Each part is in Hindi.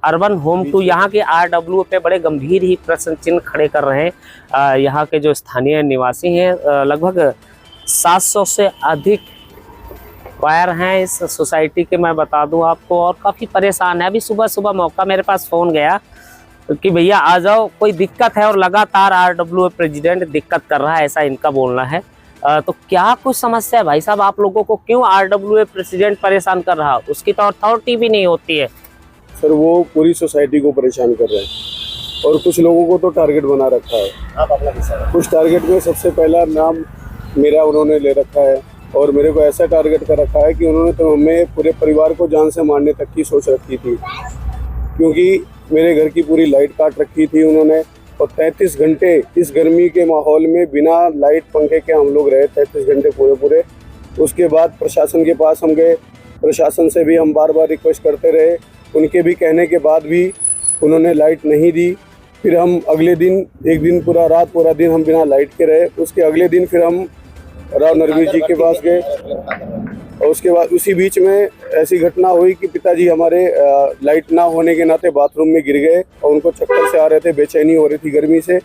अर्बन होम टू यहाँ के RWA पे बड़े गंभीर ही प्रश्न चिन्ह खड़े कर रहे हैं। यहाँ के जो स्थानीय निवासी हैं, लगभग 700 से अधिक वायर हैं इस सोसाइटी के, मैं बता दूं आपको, और काफ़ी परेशान है। अभी सुबह सुबह मौका मेरे पास फ़ोन गया कि भैया आ जाओ, कोई दिक्कत है, और लगातार RWA प्रेसिडेंट दिक्कत कर रहा है, ऐसा इनका बोलना है। तो क्या कुछ समस्या है भाई साहब, आप लोगों को क्यों RWA प्रेसिडेंट परेशान कर रहा है? उसकी तो अथॉरिटी भी नहीं होती है। सर वो पूरी सोसाइटी को परेशान कर रहे हैं और कुछ लोगों को तो टारगेट बना रखा है। आप अपना हिस्सा कुछ टारगेट में सबसे पहला नाम मेरा उन्होंने ले रखा है और मेरे को ऐसा टारगेट कर रखा है कि उन्होंने तो हमें पूरे परिवार को जान से मारने तक की सोच रखी थी, क्योंकि मेरे घर की पूरी लाइट काट रखी थी उन्होंने। और 33 घंटे इस गर्मी के माहौल में बिना लाइट पंखे के हम लोग रहे 33 घंटे पूरे। उसके बाद प्रशासन के पास हम गए, प्रशासन से भी हम बार बार रिक्वेस्ट करते रहे, उनके भी कहने के बाद भी उन्होंने लाइट नहीं दी। फिर हम अगले दिन एक दिन पूरा दिन हम बिना लाइट के रहे। उसके अगले दिन फिर हम राव नरवीर जी के पास गए और उसके बाद उसी बीच में ऐसी घटना हुई कि पिताजी हमारे लाइट ना होने के नाते बाथरूम में गिर गए और उनको चक्कर से आ रहे थे, बेचैनी हो रही थी गर्मी से,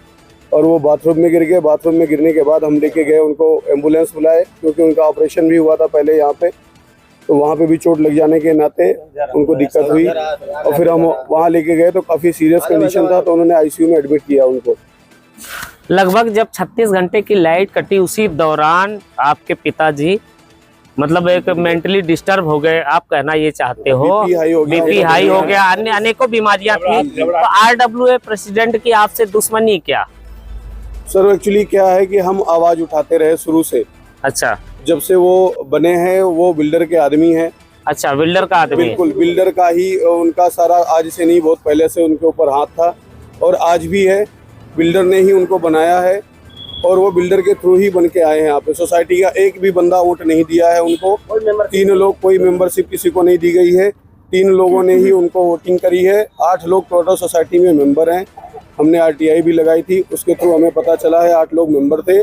और वो बाथरूम में गिर गए। बाथरूम में गिरने के बाद हम लेके गए उनको, एम्बुलेंस बुलाए, क्योंकि उनका ऑपरेशन भी हुआ था पहले यहाँ पे, तो वहाँ पे भी चोट लग जाने के नाते उनको दिक्कत हुई। और फिर हम वहाँ लेके गए तो काफ़ी सीरियस कंडीशन था, तो उन्होंने ICU में एडमिट किया उनको। लगभग जब 36 घंटे की लाइट कटी, उसी दौरान आपके पिताजी मतलब एक मेंटली डिस्टर्ब हो गए, आप कहना ये चाहते हो? BP हाई हो गया, अन्य अनेकों बीमारियां थी। तो RWA प्रेसिडेंट की आपसे दुश्मनी क्या? सर एक्चुअली क्या है कि हम आवाज उठाते रहे शुरू से। अच्छा, जब से वो बने हैं वो बिल्डर के आदमी हैं। अच्छा, बिल्डर का आदमी? बिल्कुल, बिल्डर का ही उनका सारा, आज से नहीं बहुत पहले से उनके ऊपर हाथ था और आज भी है। बिल्डर ने ही उनको बनाया है और वो बिल्डर के थ्रू ही बन के आए हैं यहाँ पे। सोसाइटी का एक भी बंदा वोट नहीं दिया है उनको, 3 लोग, कोई मेंबरशिप किसी को नहीं दी गई है, 3 लोगों ने ही उनको वोटिंग करी है। 8 लोग टोटल सोसाइटी में मेंबर हैं। हमने RTI भी लगाई थी, उसके थ्रू हमें पता चला है 8 लोग मेंबर थे।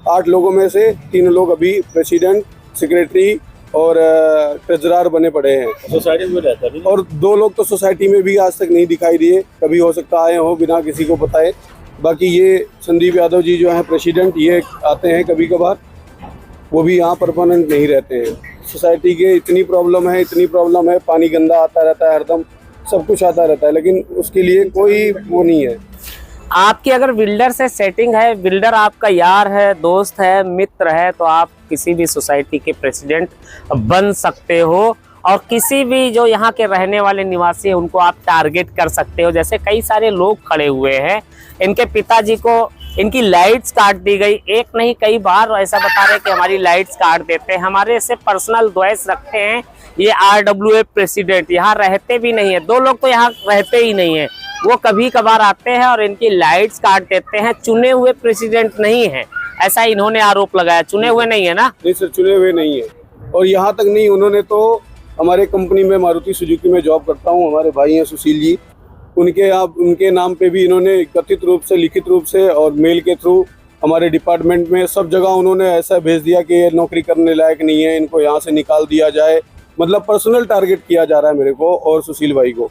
8 लोगों में से 3 लोग अभी प्रेसिडेंट, सेक्रेटरी और ट्रेजरर बने पड़े हैं सोसाइटी में रहता है, और 2 लोग तो सोसाइटी में भी आज तक नहीं दिखाई दिए, कभी हो सकता आए हो बिना किसी को बताए। बाकी ये संदीप यादव जी जो हैं प्रेसिडेंट, ये आते हैं कभी कभार, वो भी यहाँ परमानेंट नहीं रहते हैं। सोसाइटी के इतनी प्रॉब्लम है, पानी गंदा आता रहता है हरदम, सब कुछ आता रहता है, लेकिन उसके लिए कोई वो नहीं है। आपकी अगर बिल्डर से सेटिंग है, बिल्डर आपका यार है, दोस्त है, मित्र है, तो आप किसी भी सोसाइटी के प्रेसिडेंट बन सकते हो और किसी भी जो यहाँ के रहने वाले निवासी हैं उनको आप टारगेट कर सकते हो। जैसे कई सारे लोग खड़े हुए हैं, इनके पिताजी को इनकी लाइट्स काट दी गई, एक नहीं कई बार ऐसा बता रहे कि हमारी लाइट्स काट देते हैं, हमारे से पर्सनल द्वेष रखते हैं। ये RWA प्रेसिडेंट यहाँ रहते भी नहीं है, 2 लोग तो यहाँ रहते ही नहीं है, वो कभी कभार आते हैं और इनकी लाइट्स काट देते हैं। चुने हुए प्रेसिडेंट नहीं है, ऐसा इन्होंने आरोप लगाया। चुने हुए नहीं है ना? नहीं सर, चुने हुए नहीं है। और यहाँ तक नहीं, उन्होंने तो हमारे कंपनी में मारुति सुजुकी में जॉब करता हूँ, हमारे भाई हैं सुशील जी, उनके नाम पे भी इन्होंने कथित रूप से, लिखित रूप से और मेल के थ्रू हमारे डिपार्टमेंट में सब जगह उन्होंने ऐसा भेज दिया कि ये नौकरी करने लायक नहीं है, इनको यहाँ से निकाल दिया जाए। मतलब पर्सनल टारगेट किया जा रहा है मेरे को और सुशील भाई को।